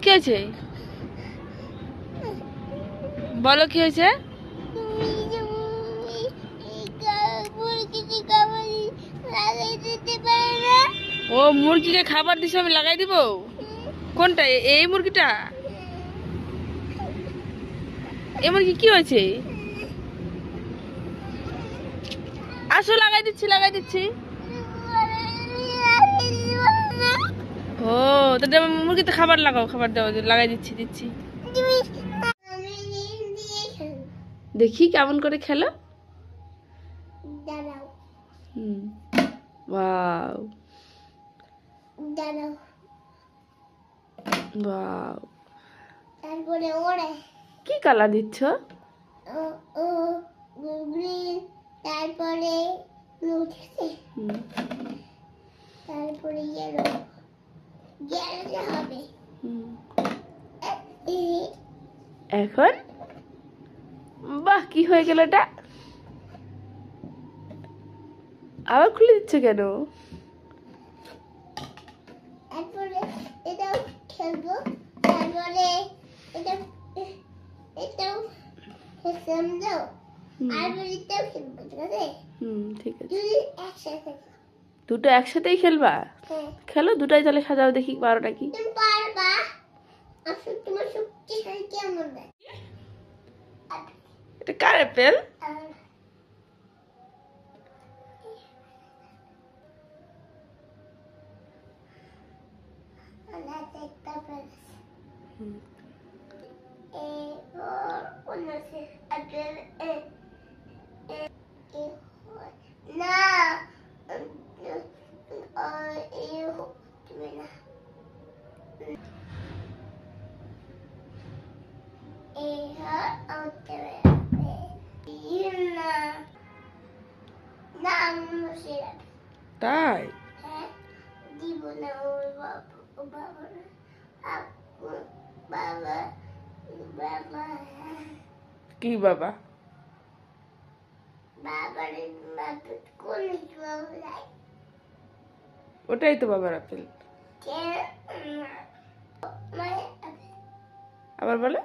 কি হয়েছে বলো, কি হয়েছে? ও মুরগিকে খাবার দিছে, আমি লাগাই দিব? কোনটা? এই মুরগিটা? এই মুরগি কি হয়েছে? আসো, লাগাই দিচ্ছি, লাগাই দিচ্ছি। ও তো মুরগিতে খাবার লাগাও, খাবার দাও, লাগাই দিচ্ছি, দিচ্ছি। দেখি কেমন করে খেলো। Wow wow. তারপরে ওরে কি কালার দিচ্ছ? গ্রিন, তারপরে ব্লু, তারপরে ইয়েলো, ইয়েলো হবে। এখন বাহ, কি হয়ে গেল এটা? আবার খুলে দিচ্ছ কেন? তারপরে এটাও খেলবো, তারপরে এটা এটাও খেলবো, আর এটাও খেলবো, ঠিক আছে? ঠিক আছে। যদি একসাথে দুটো একসাথেই খেলবা? খেলো দুটাই, তাহলে সাজাও দেখি পারোটা কি। তুমি পারবা? আসলে তোমার শক্তিশালী কেমন না? এটা কার অ্যাপেল? তাই কি বাবা? ওটাই তো বাবার আপেল। আবার বলো।